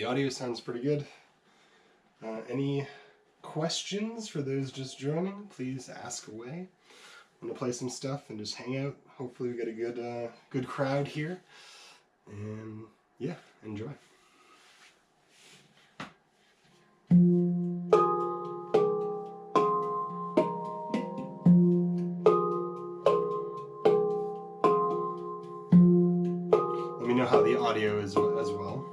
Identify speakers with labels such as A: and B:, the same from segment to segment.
A: the audio sounds pretty good. Any questions for those just joining? Please ask away. I'm gonna play some stuff and just hang out. Hopefully we get a good crowd here. And yeah, enjoy. Let me know how the audio is as well.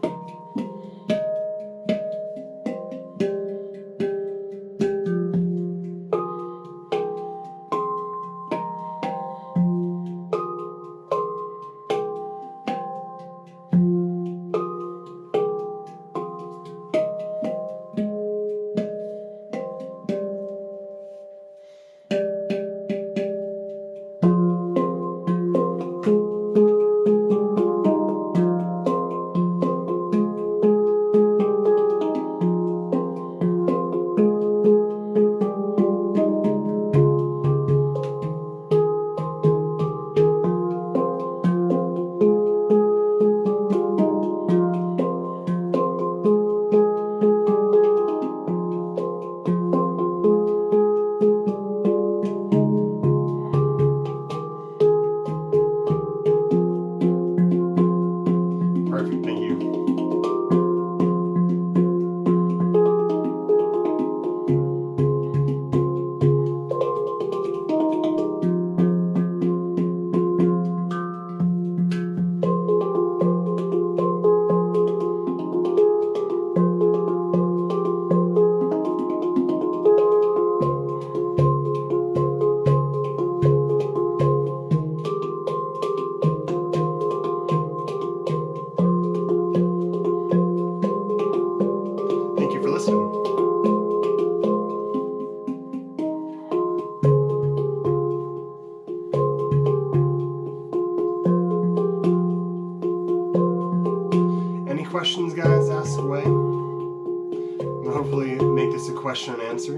A: Questions, guys, ask away. We'll hopefully make this a question and answer.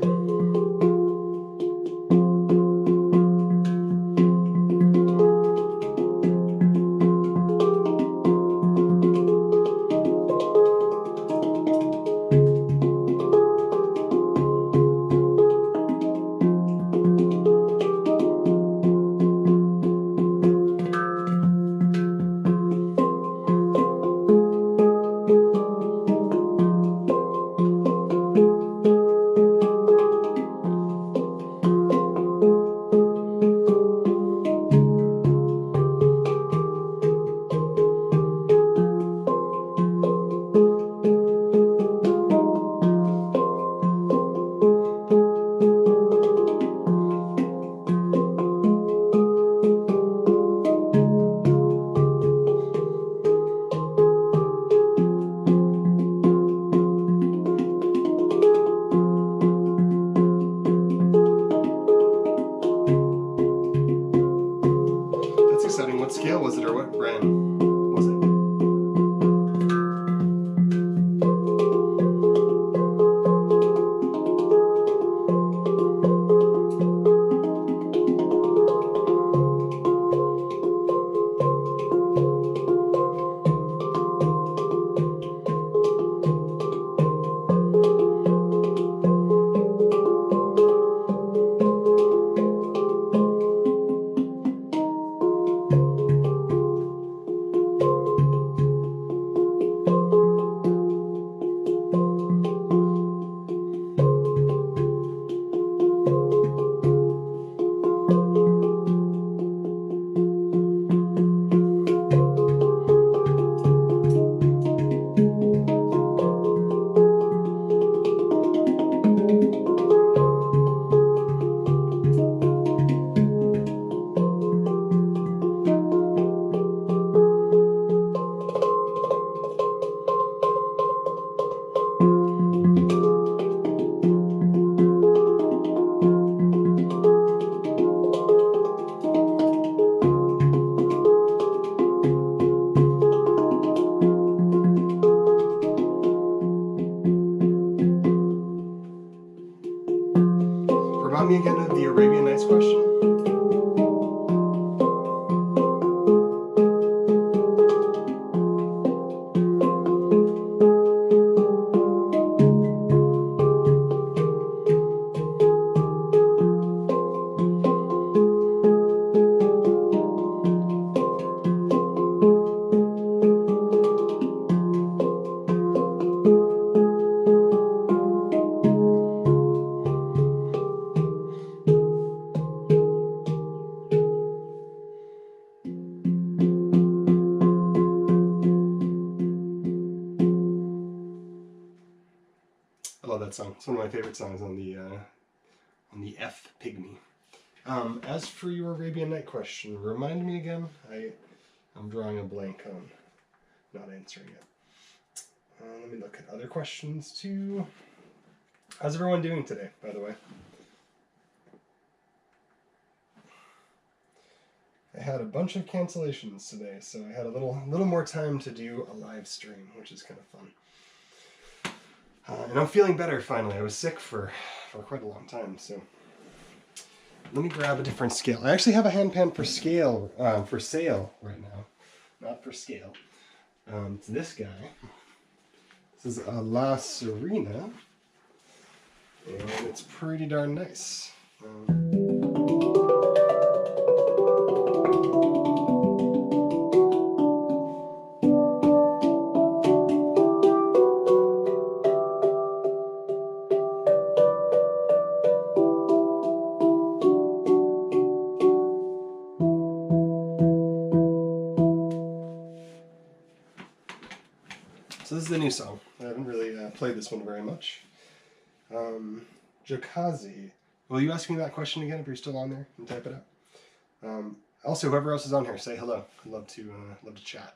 A: What scale was it, or what brand was it? Remind me again of the Arabian Nights question. that song. It's one of my favorite songs on the F Pygmy. As for your Arabian Night question, remind me again. I'm drawing a blank on not answering it. Let me look at other questions too. How's everyone doing today, by the way? I had a bunch of cancellations today, so I had a little more time to do a live stream, which is kind of fun. And I'm feeling better finally. I was sick for quite a long time, so let me grab a different scale. I actually have a handpan for scale for sale right now, not for scale. It's this guy. This is a La Serena, and it's pretty darn nice. So this is a new song. I haven't really played this one very much. Jokazi. Will you ask me that question again if you're still on there and type it out? Also, whoever else is on here, say hello. I'd love to chat.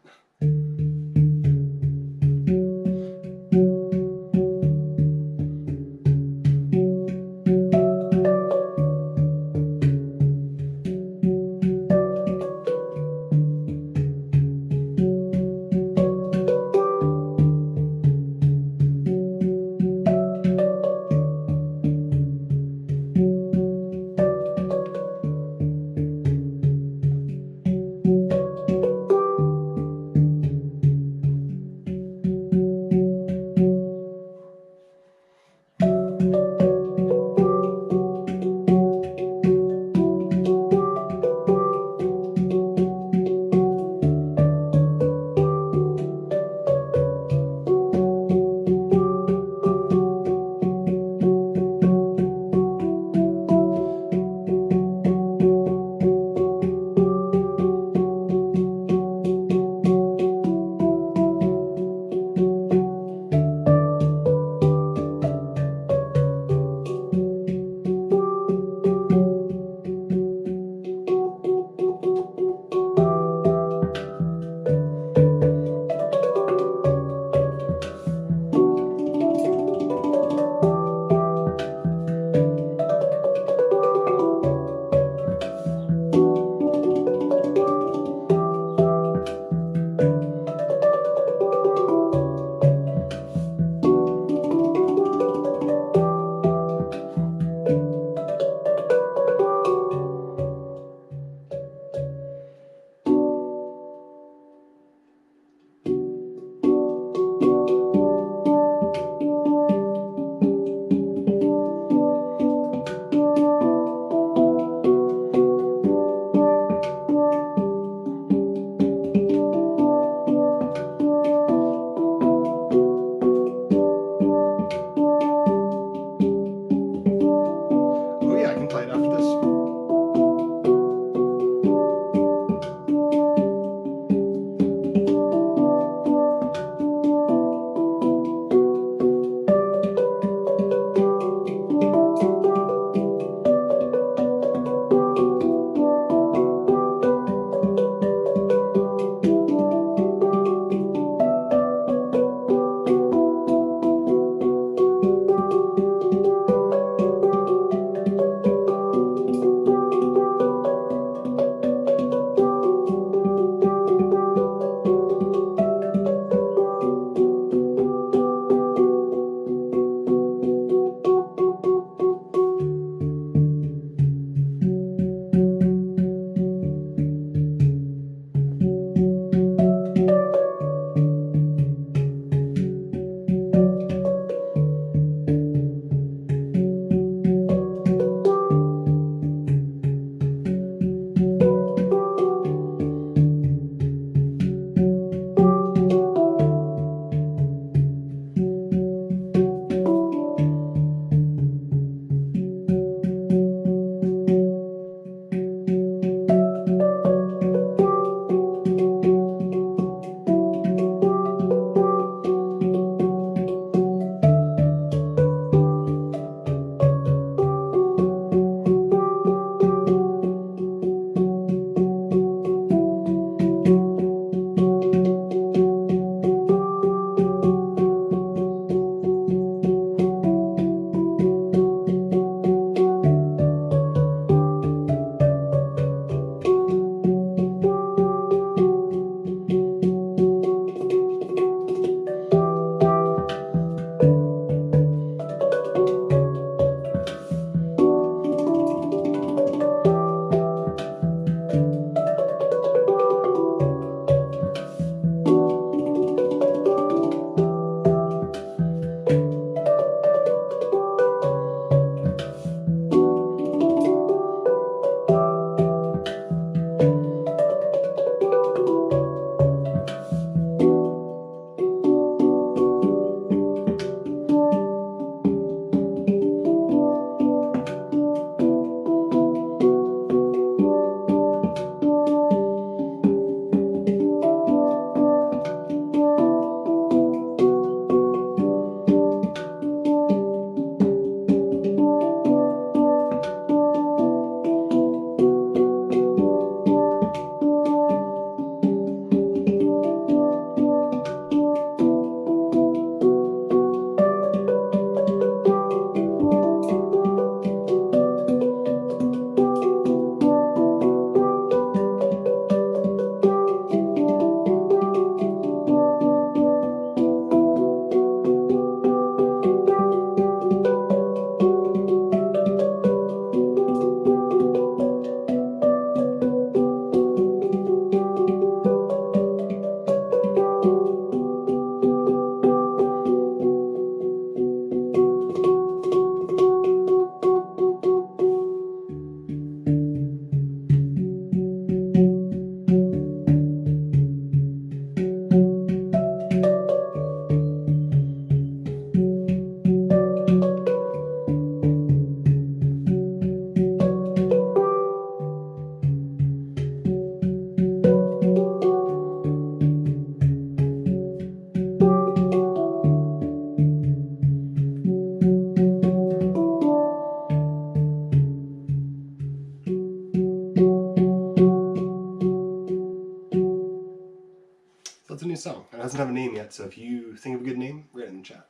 A: song. It doesn't have a name yet, so if you think of a good name, write it in the chat.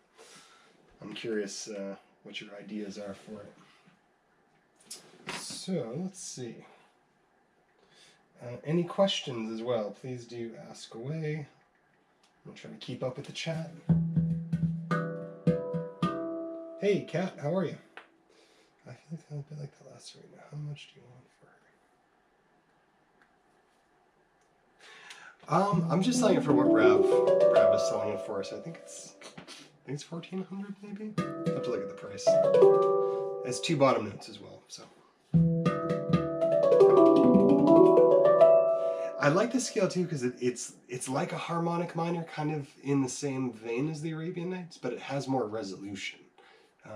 A: I'm curious what your ideas are for it. So, let's see. Any questions as well, please do ask away. I'm trying to keep up with the chat. Hey, Kat, how are you? I feel like I'm a bit like the last arena. How much do you want for her? I'm just selling it for what Rav is selling it for, so I think it's 1,400 maybe? I have to look at the price. It has 2 bottom notes as well, so. I like the scale too because it's like a harmonic minor, kind of in the same vein as the Arabian Nights, but it has more resolution.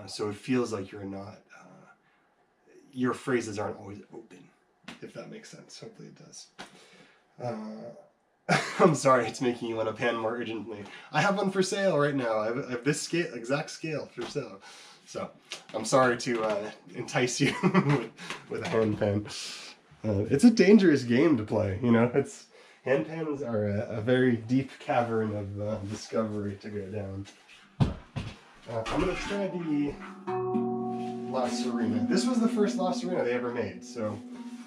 A: So it feels like you're not, your phrases aren't always open, if that makes sense. Hopefully it does. I'm sorry, it's making you want to pan more urgently. I have one for sale right now. I have this exact scale for sale. So I'm sorry to entice you with a handpan. It's a dangerous game to play, you know. Handpans are a very deep cavern of discovery to go down. I'm going to try the La Serena. This was the first La Serena they ever made, so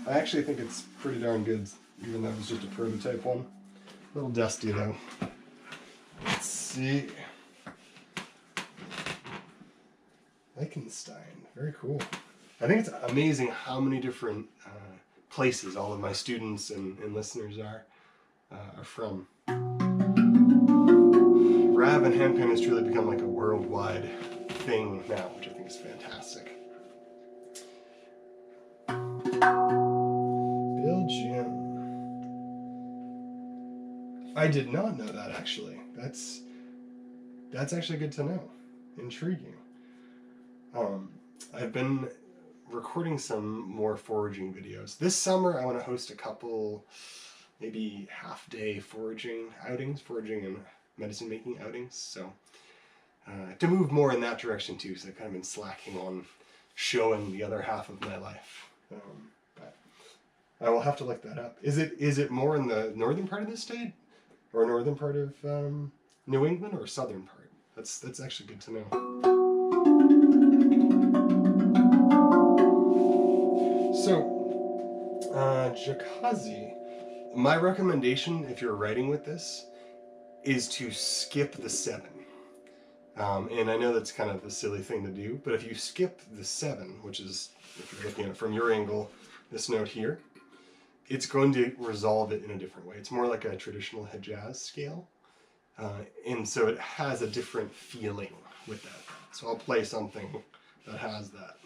A: I actually think it's pretty darn good, even though it was just a prototype one. A little dusty though. Let's see. Liechtenstein, very cool. I think it's amazing how many different places all of my students and listeners are from. Rav and handpan has truly become like a worldwide thing now, which I think is fantastic. Belgium. I did not know that, actually. That's actually good to know. Intriguing. I've been recording some more foraging videos. This summer I want to host a couple, maybe half-day foraging outings, foraging and medicine making outings, so to move more in that direction too, so I've kind of been slacking on showing the other half of my life. But I will have to look that up. Is it more in the northern part of the state, or northern part of New England, or southern part? That's actually good to know. So, Jakazi, my recommendation if you're writing with this is to skip the 7. And I know that's kind of a silly thing to do, but if you skip the 7, which is, if you're looking at it from your angle, this note here, it's going to resolve it in a different way. It's more like a traditional Hejaz scale, and so it has a different feeling with that. So I'll play something that has that.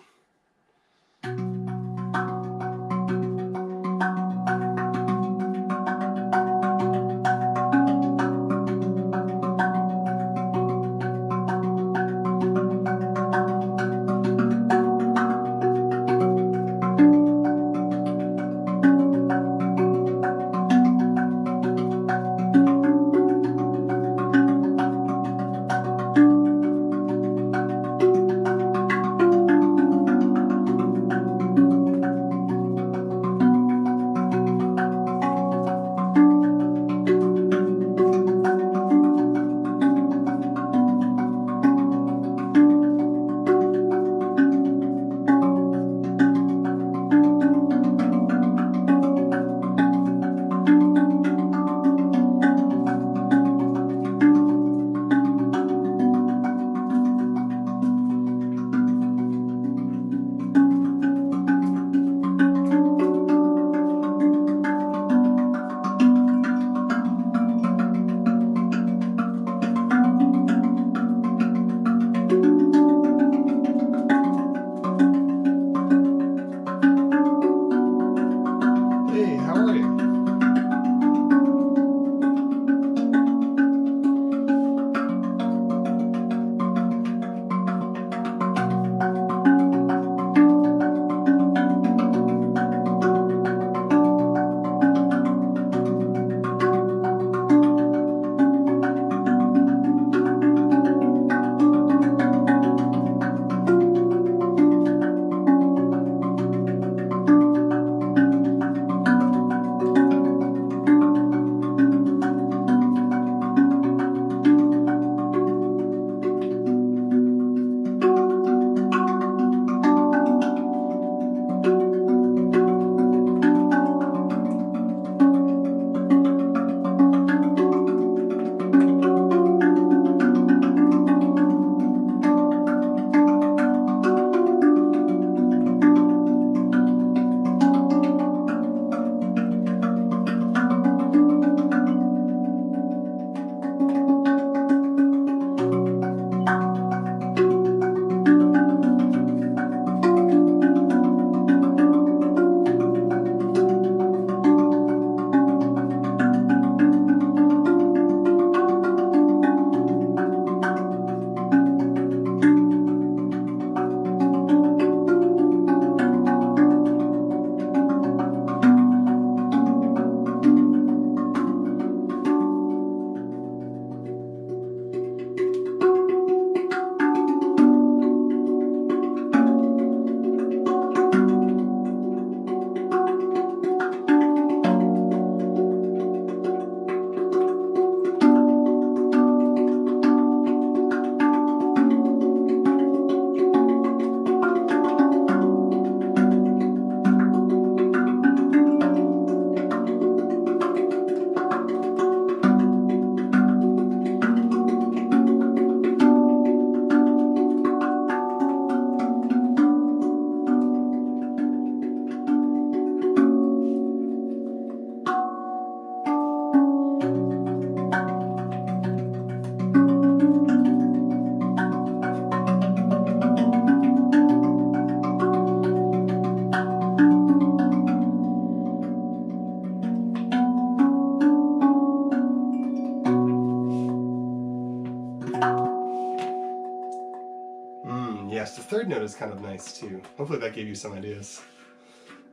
A: is kind of nice too. Hopefully that gave you some ideas.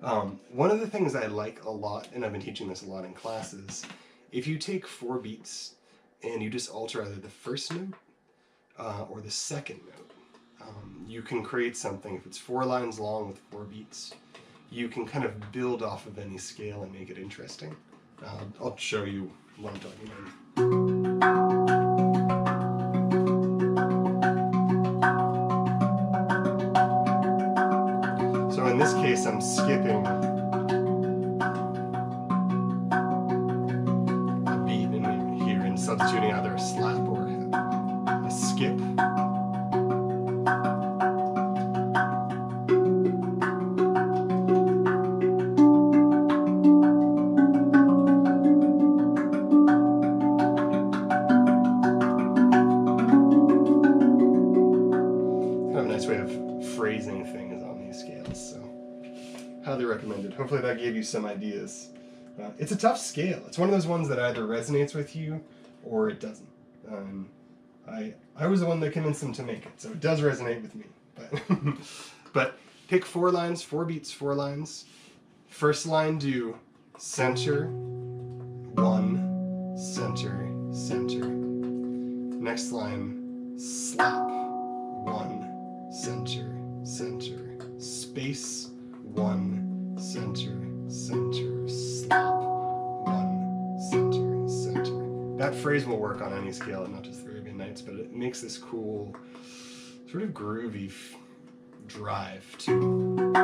A: One of the things I like a lot, and I've been teaching this a lot in classes, if you take 4 beats and you just alter either the first note or the second note, you can create something. If it's 4 lines long with 4 beats, you can kind of build off of any scale and make it interesting. I'll show you what I'm talking about. So in this case, I'm skipping a beat in here and substituting either a slap or a skip. Way of phrasing things on these scales, so highly recommended. Hopefully that gave you some ideas. It's a tough scale. It's one of those ones that either resonates with you or it doesn't. I was the one that convinced them to make it, so it does resonate with me. But pick 4 lines, 4 beats, 4 lines. First line, do center, 1, center, center. Next line, slap, 1, center, center, space, 1, center, center, slap, 1, center, center. That phrase will work on any scale, not just the Arabian Nights, but it makes this cool, sort of groovy drive to it.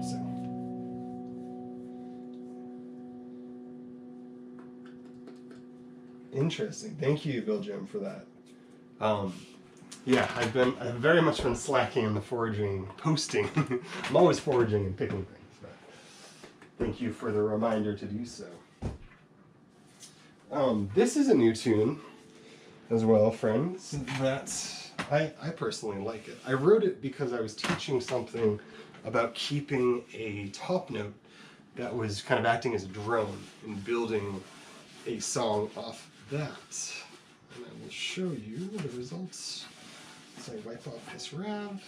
A: So. Interesting. Thank you, Bill Jim, for that. Yeah, I've very much been slacking in the foraging, posting. I'm always foraging and picking things, but thank you for the reminder to do so. This is a new tune as well, friends, that I personally like it. I wrote it because I was teaching something about keeping a top note that was kind of acting as a drone and building a song off that. And I will show you the results as I wipe off this rev.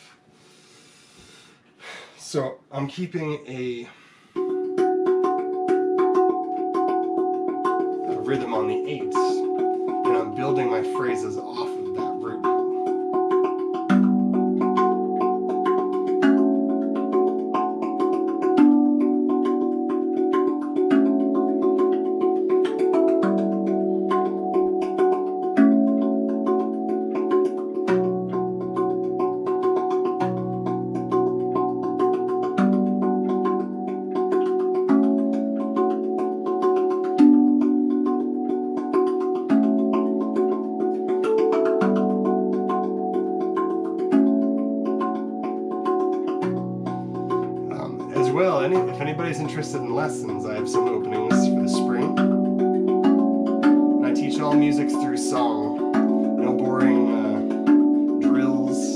A: So I'm keeping a rhythm on the 8s, and I'm building my phrases off of that root note. Well, if anybody's interested in lessons, I have some openings for the spring. And I teach all music through song. No boring drills.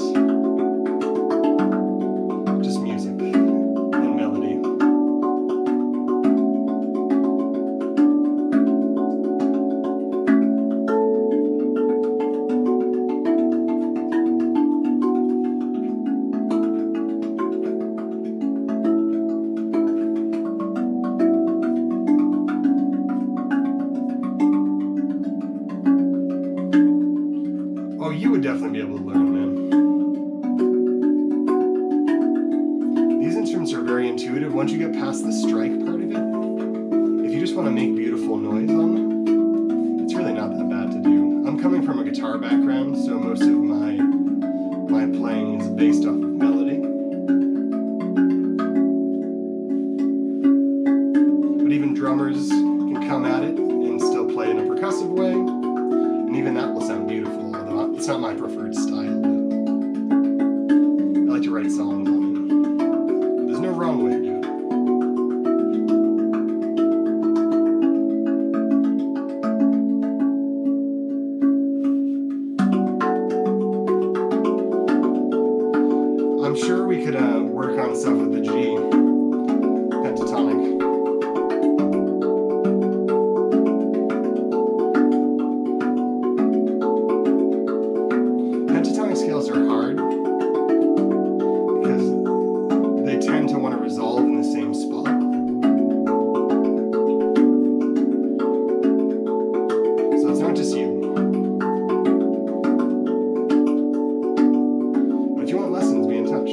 A: Just music and melody. Oh, you would definitely be able to learn, man. These instruments are very intuitive. Once you get past the strike part of it, if you just want to make beautiful noise on them, it's really not that bad to do. I'm coming from a guitar background, so most of my playing is based off of melody. But even drummers can come at it and still play in a percussive way, and even that will sound beautiful, although it's not my preferred style. I like to write songs on it. But there's no wrong way to do it. I'm sure we could work on stuff with the G pentatonic. scales are hard because they tend to want to resolve in the same spot. So it's not just you. But if you want lessons, be in touch.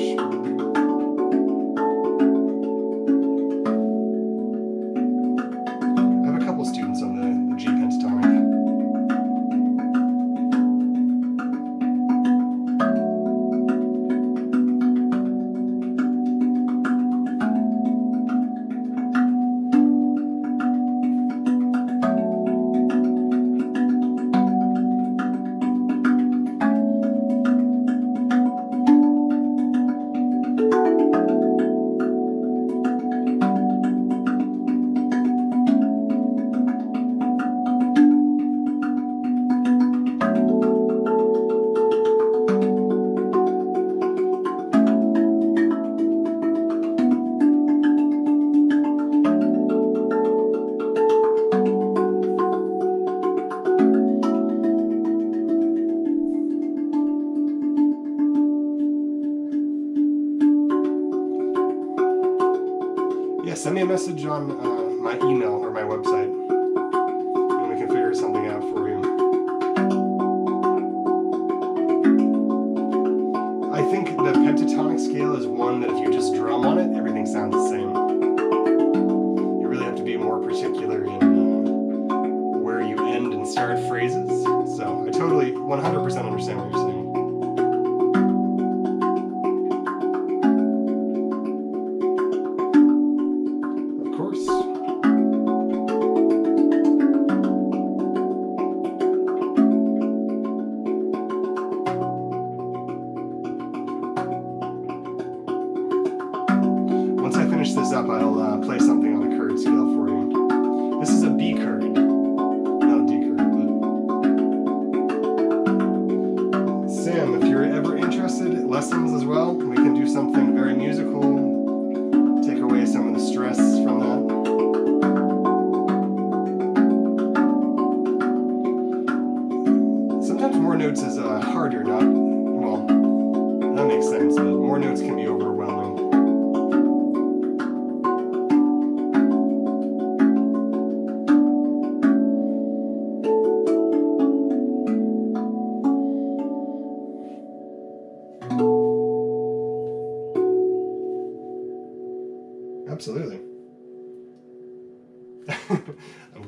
A: I have a couple students on the G pentatonic. Yeah, send me a message on my email or my website, and we can figure something out for you. I think the pentatonic scale is one that if you just drum on it, everything sounds the same. You really have to be more particular in where you end and start phrases. So I totally 100% understand what you're saying. Once I finish this up, I'll play something on a chord scale for you. This is a B chord, not a D chord, but... Sam, if you're ever interested in lessons as well, we can do something very musical, take away some of the stress from that. Sometimes more notes is harder, not... well, that makes sense, but more notes can be overwhelming. Absolutely.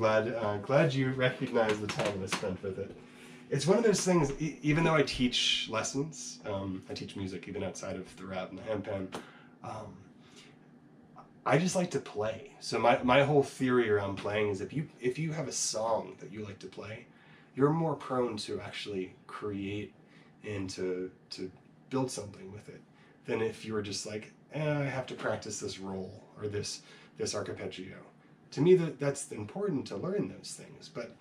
A: I'm glad you recognize the time I spent with it. It's one of those things, even though I teach lessons, I teach music even outside of the rap and the handpan, I just like to play. So my whole theory around playing is if you have a song that you like to play, you're more prone to actually create and to build something with it than if you were just like, I have to practice this roll or this arpeggio. To me, that's important to learn those things, but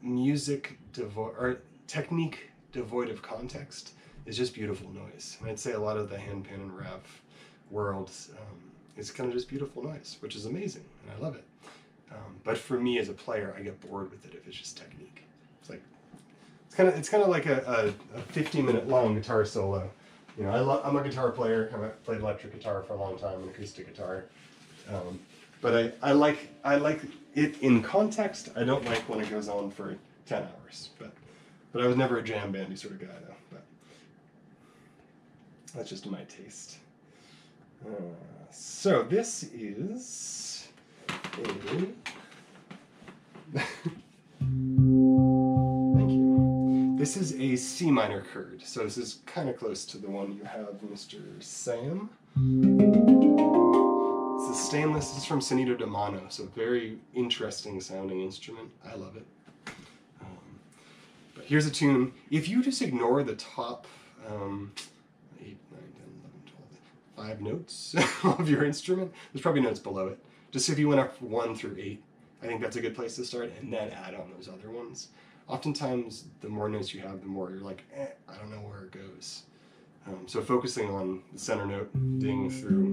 A: music or technique devoid of context is just beautiful noise. And I'd say a lot of the handpan and rap world is kind of just beautiful noise, which is amazing, and I love it. But for me as a player, I get bored with it if it's just technique. It's like it's kind of like a 50-minute long guitar solo. You know, I'm a guitar player. I've played electric guitar for a long time and acoustic guitar. But I like it in context. I don't like when it goes on for 10 hours. But I was never a jam bandy sort of guy though. But that's just my taste. So this is a thank you. This is a C minor chord. So this is kind of close to the one you have, Mr. Sam. It's the stainless. This is from Sonido de Mano, so very interesting sounding instrument. I love it. But here's a tune. If you just ignore the top 8, 9, 10, 11, 12, 5 notes of your instrument, there's probably notes below it. Just if you went up 1 through 8, I think that's a good place to start, and then add on those other ones. Oftentimes, the more notes you have, the more you're like, I don't know where it goes. So focusing on the center note, ding through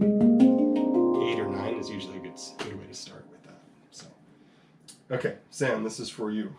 A: 8 or 9 is usually a good way to start with that. So, okay, Sam, this is for you.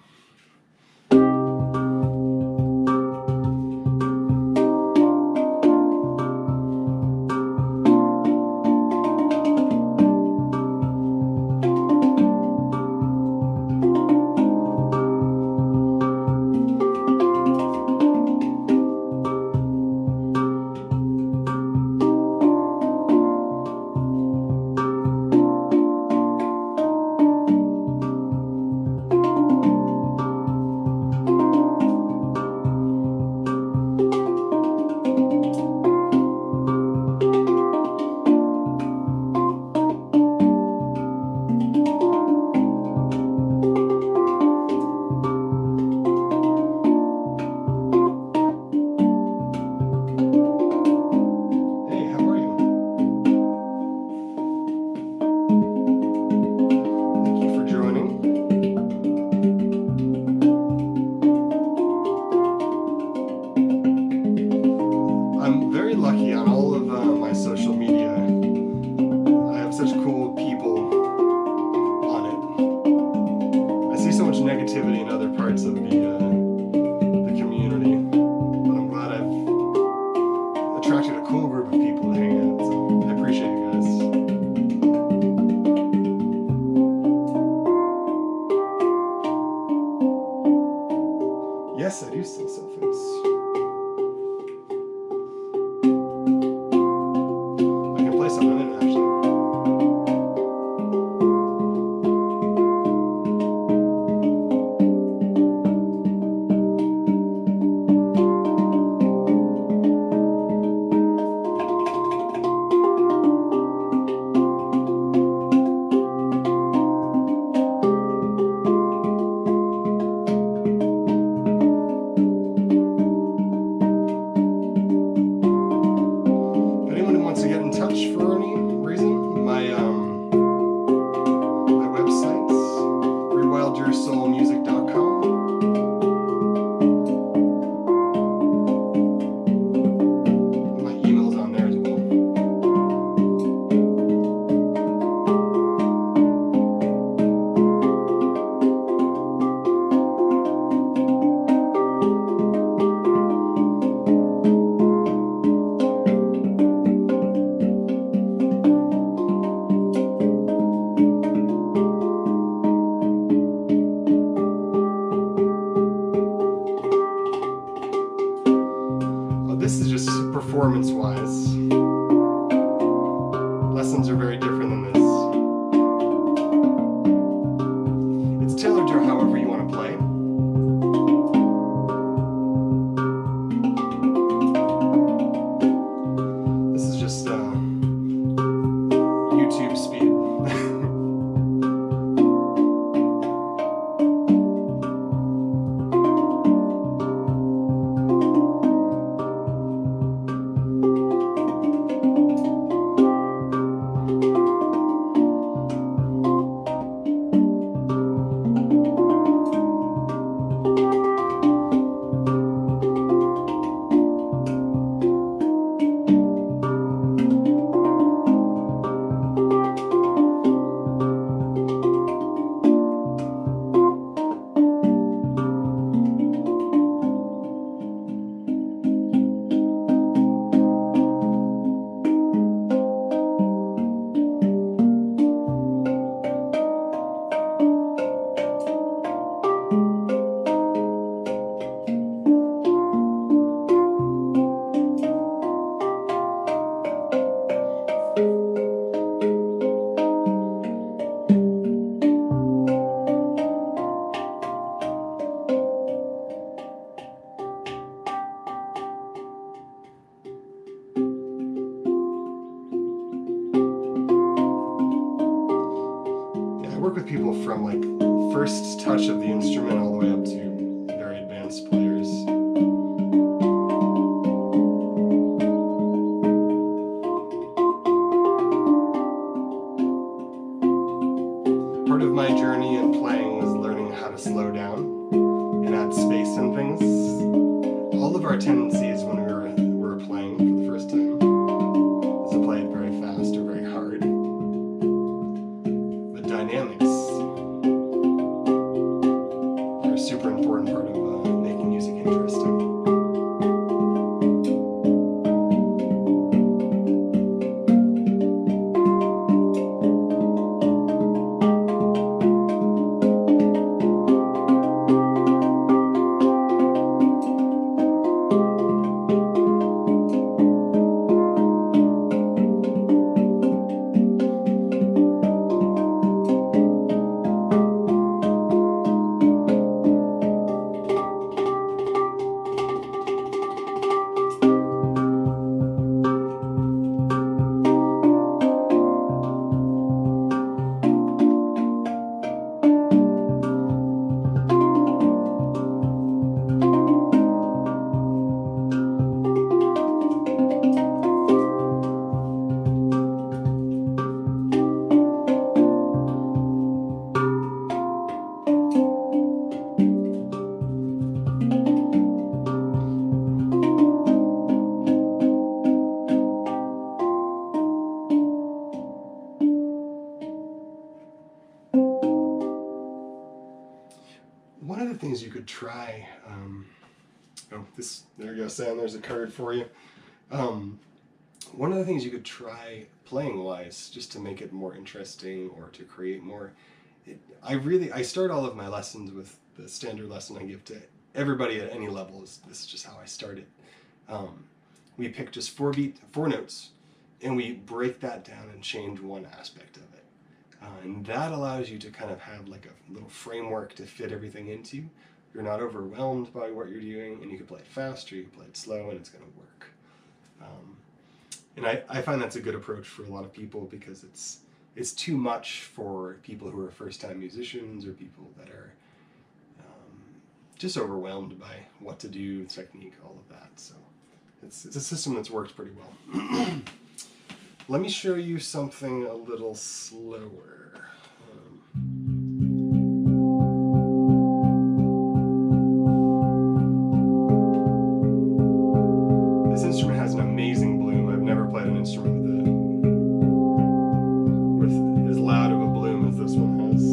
A: this is just performance-wise. Lessons are very different than this. It's tailored to however you want to play. This is just YouTube speed. Work with people from like first touch of the instrument all the way up to very advanced players. Part of my journey in playing was learning how to slow down and add space and things. All of our tendencies when we were playing for the first time is to play it very fast or very hard. Dynamics are a super important part of making music interesting. One of the things you could try, there you go, Sam, there's a card for you. One of the things you could try playing-wise, just to make it more interesting or to create more, I start all of my lessons with the standard lesson I give to everybody at any level. This is just how I started. We pick just 4 notes, and we break that down and change one aspect of it. And that allows you to kind of have like a little framework to fit everything into. You're not overwhelmed by what you're doing, and you can play it fast or you can play it slow, and it's going to work. And I find that's a good approach for a lot of people, because it's too much for people who are first-time musicians or people that are just overwhelmed by what to do, technique, all of that. So it's a system that's worked pretty well. Let me show you something a little slower. This instrument has an amazing bloom. I've never played an instrument with as loud of a bloom as this one has.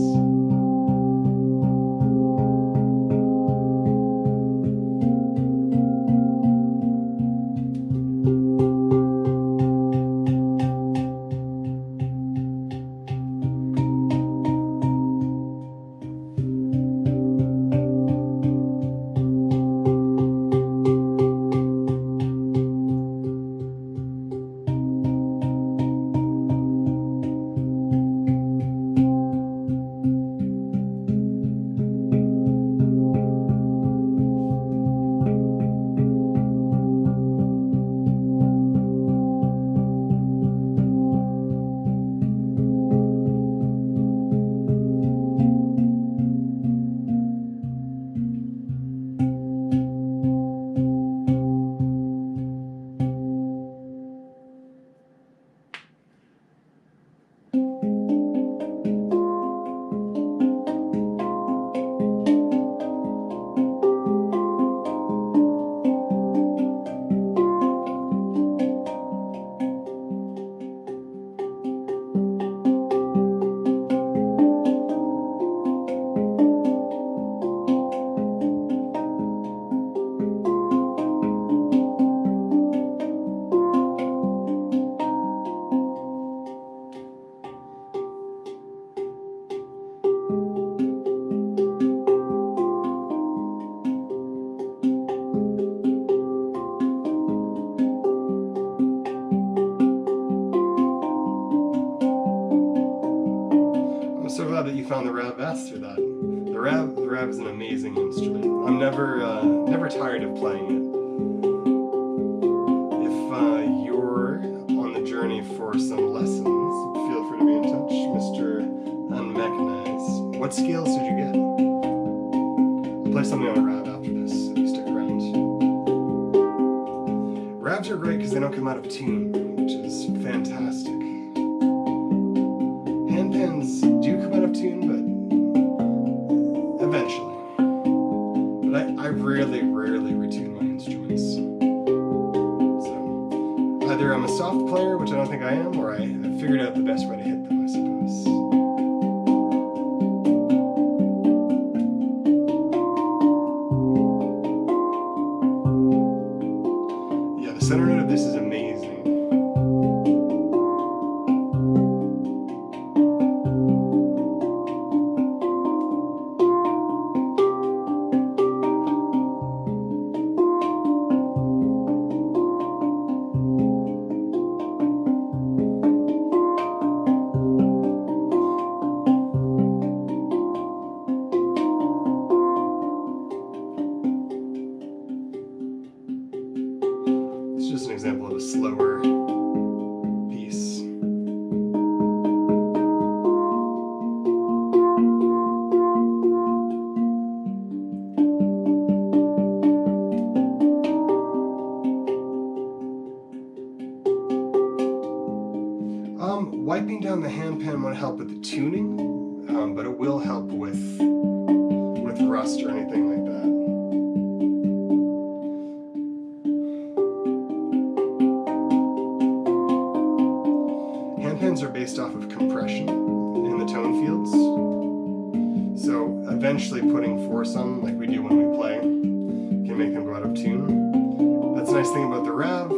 A: found the rav bass through that. The rav is an amazing instrument. I'm never tired of playing it. If you're on the journey for some lessons, feel free to be in touch, Mr. Unmechanize. What scales did you get? I'll play something on a rav after this, if you stick around. Ravs are great because they don't come out of tune, which is fantastic. Handpans do come out of tune, but eventually. But I rarely retune my instruments. So either I'm a soft player, which I don't think I am, or I figured out the best way to hit them, I suppose. Yeah, the center note of this is amazing. It's just an example of a slower piece. Wiping down the handpan won't help with the tuning, but it will help with rust or anything like that. Handpans are based off of compression in the tone fields. So eventually putting force on them, like we do when we play, can make them go out of tune. That's the nice thing about the rav.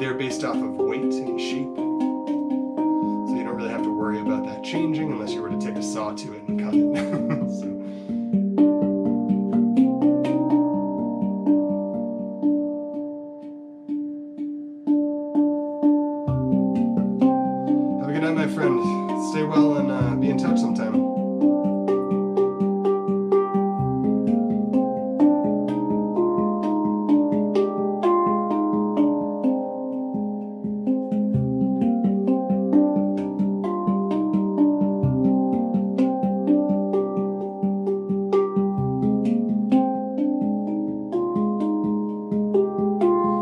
A: They're based off of weight and shape. So you don't really have to worry about that changing unless you were to take a saw to it and cut it. So. Good night, my friend. Stay well and be in touch sometime.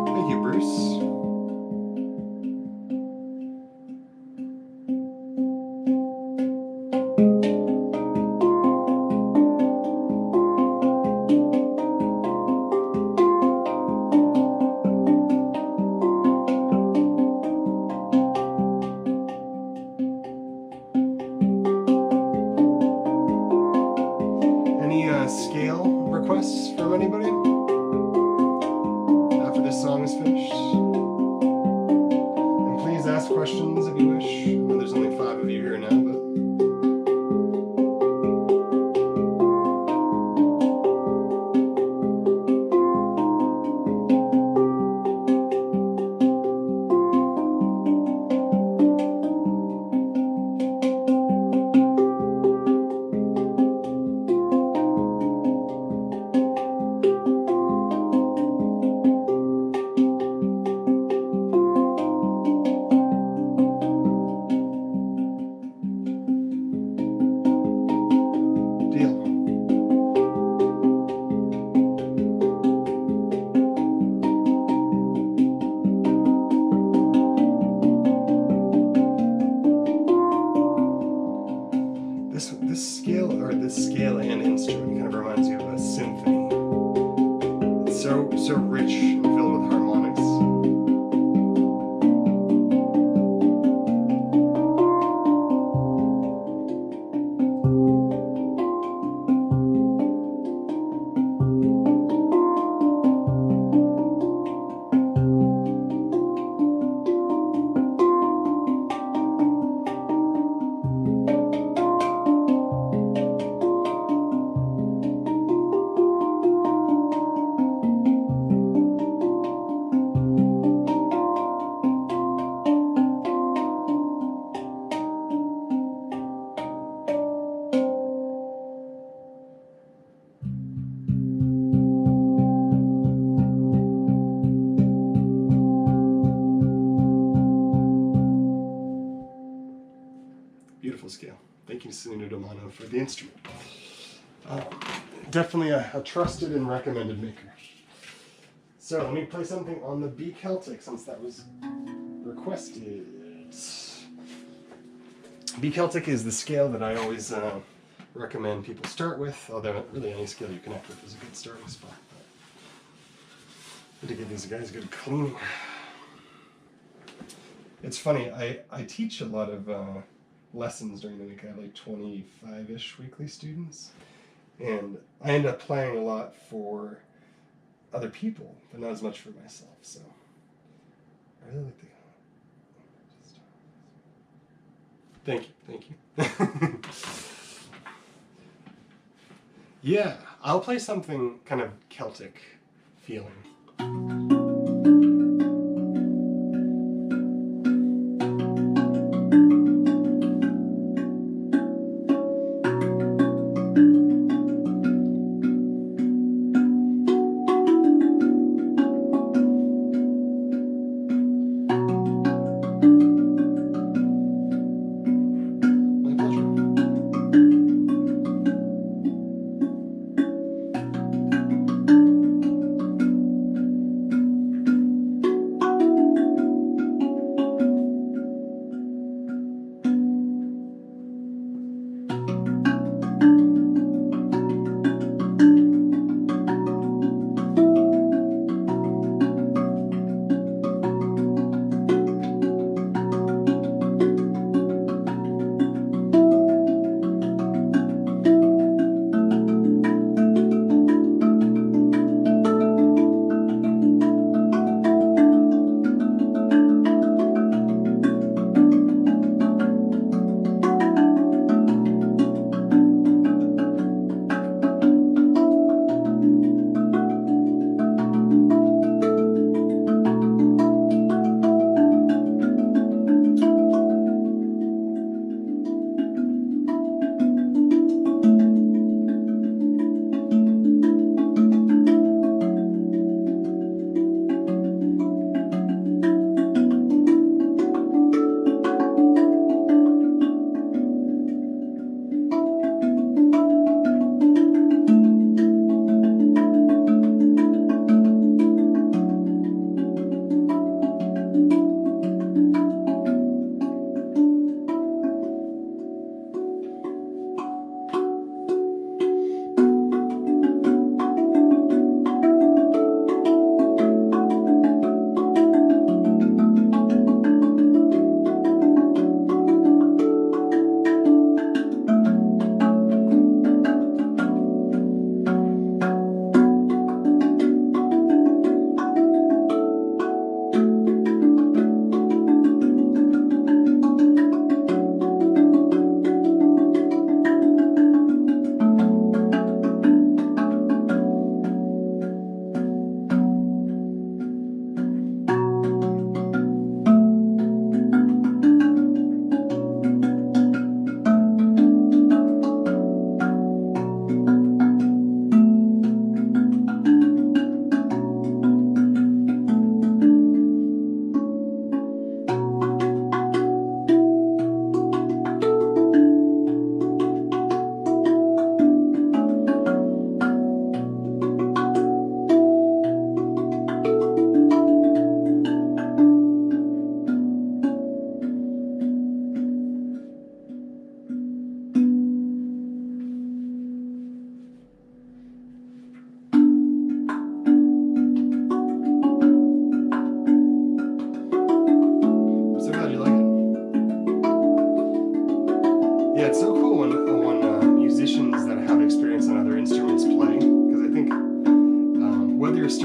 A: Thank you, Bruce. Scale requests from anybody after this song is finished? And please ask questions if you wish. I know there's only 5 of you here now, but this scale and instrument kind of reminds you of a symphony. It's so rich and filled with harmonics. beautiful scale. Thank you, Sunita Domano, for the instrument. Definitely a trusted and recommended maker. So let me play something on the B Celtic since that was requested. B Celtic is the scale that I always recommend people start with, although really any scale you connect with is a good starting spot. But to give these guys a good cleaning. It's funny, I teach a lot of lessons during the week. I have like 25-ish weekly students, and I end up playing a lot for other people, but not as much for myself, so I really like the... Thank you. Yeah, I'll play something kind of Celtic feeling.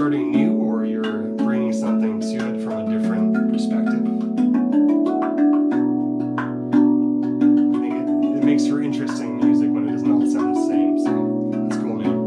A: starting new or you're bringing something to it from a different perspective. I think it makes for interesting music when it doesn't all sound the same, so that's cool, man.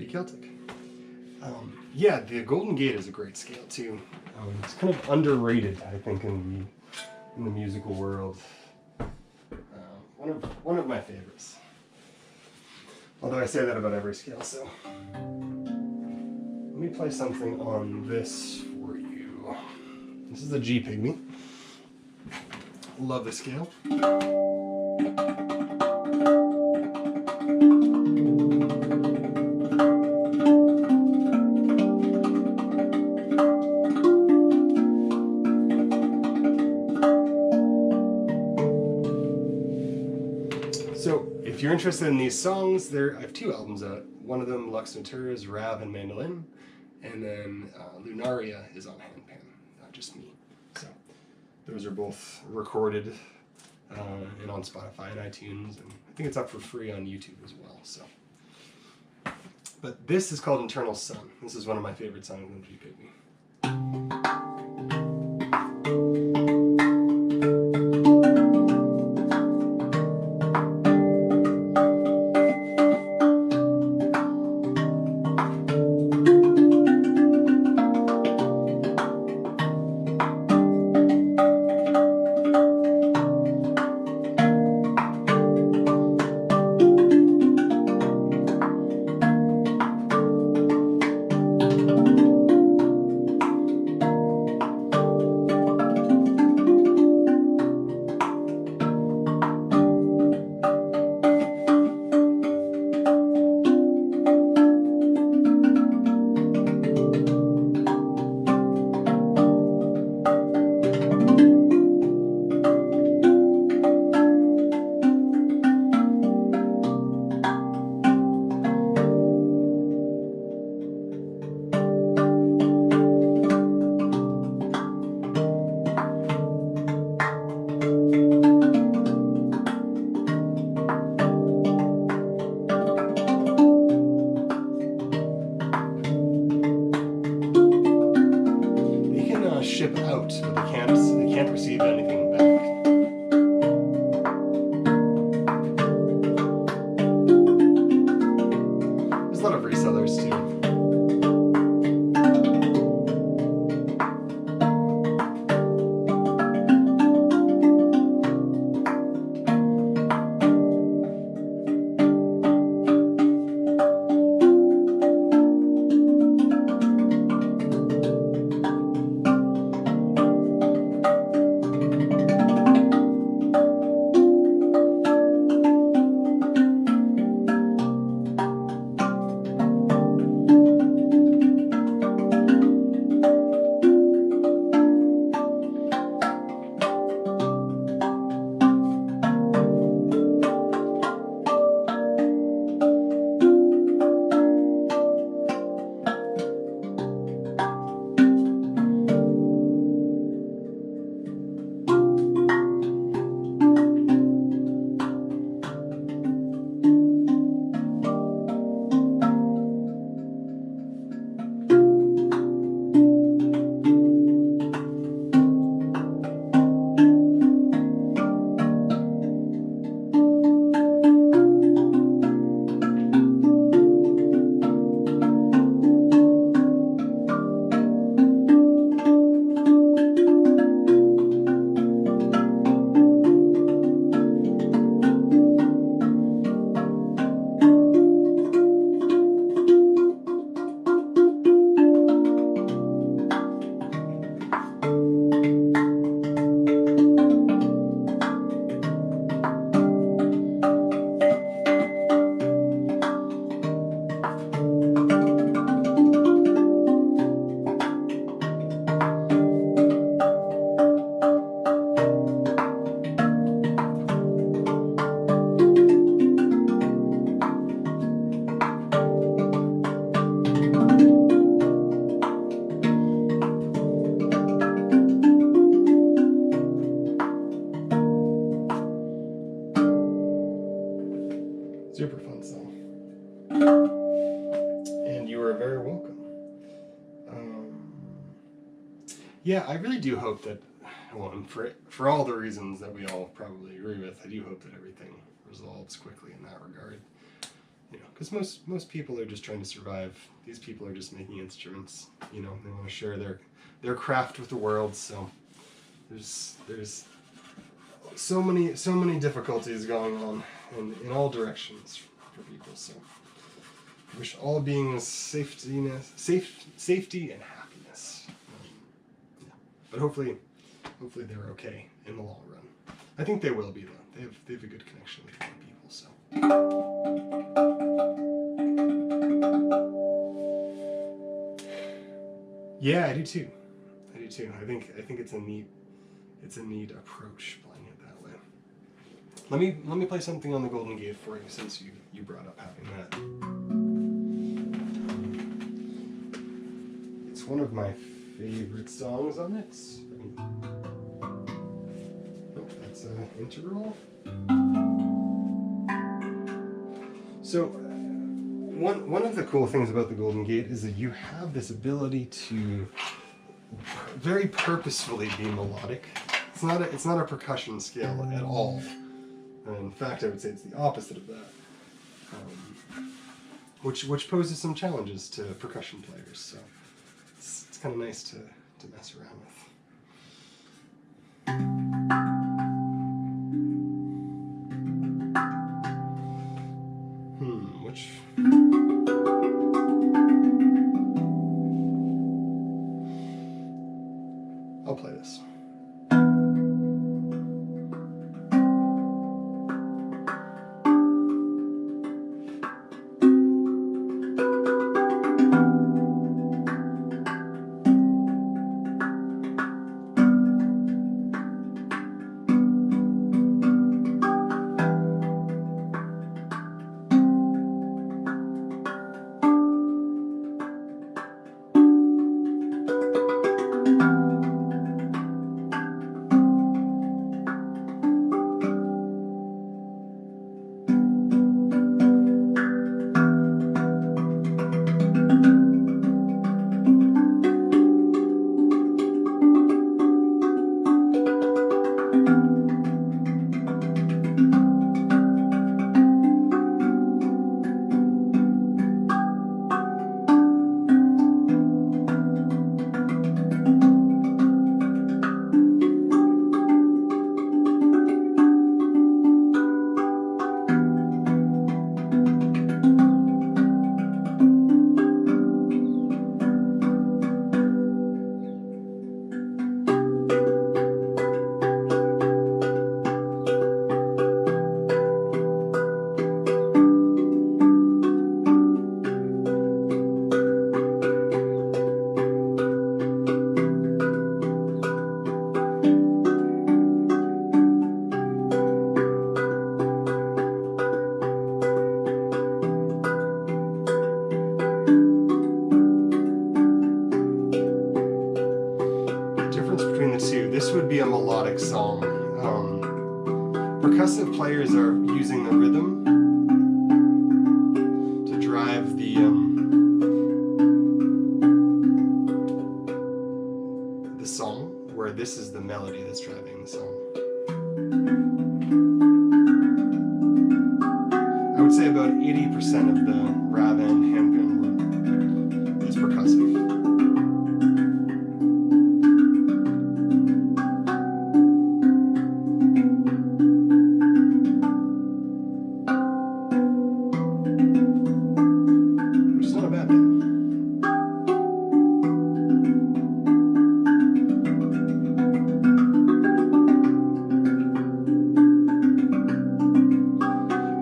A: be Celtic. Yeah, the Golden Gate is a great scale too. It's kind of underrated, I think, in the musical world. One of my favorites. Although I say that about every scale, so let me play something on this for you. This is a G pygmy. Love the scale. So, if you're interested in these songs, I have 2 albums out. One of them, Lux Natura's Rav and Mandolin, and then Lunaria is on Handpan, not just me. So, those are both recorded and on Spotify and iTunes, and I think it's up for free on YouTube as well. So, but this is called Eternal Sun. This is one of my favorite songs in G Pygmy. Ship out, but they can't receive anything back. There's a lot of resellers too. Super fun song. And you are very welcome. Yeah, I really do hope that, well, and for all the reasons that we all probably agree with, I do hope that everything resolves quickly in that regard. you know, because most people are just trying to survive. These people are just making instruments. You know, they want to share their craft with the world. So there's so many difficulties going on in all directions for people. So I wish all beings safety and happiness. Yeah. But hopefully they're okay in the long run. I think they will be though. They have a good connection with other people. So. Yeah, I do too. I think it's a neat approach playing it that way. Let me play something on the Golden Gate for you since you brought up having that. It's one of my favorite songs on it. That's an integral. So one of the cool things about the Golden Gate is that you have this ability to very purposefully be melodic. It's not a percussion scale at all. In fact, I would say it's the opposite of that, which poses some challenges to percussion players. So it's kind of nice to mess around with. Which... I'll play this. Song. Percussive players are using the rhythm to drive the song, where this is the melody that's driving the song. I would say about 80% of the Rav and Handpan work is percussive.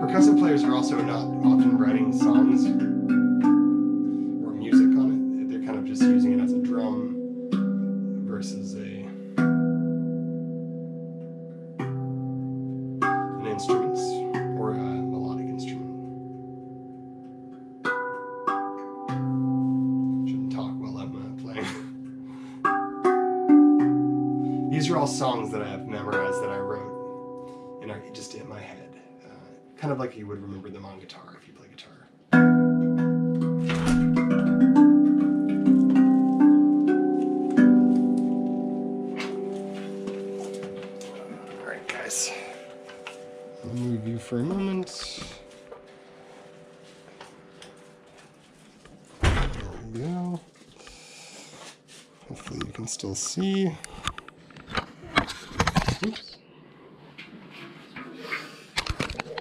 A: Percussive players are also not often writing songs or music on it. They're kind of just using it as a drum versus an instrument or a melodic instrument. Shouldn't talk while I'm playing. These are all songs that I have memorized that I wrote and are just in my head. Kind of like you would remember them on guitar if you play guitar. Alright guys, I'll move you for a moment. we go. Hopefully you can still see. Oops.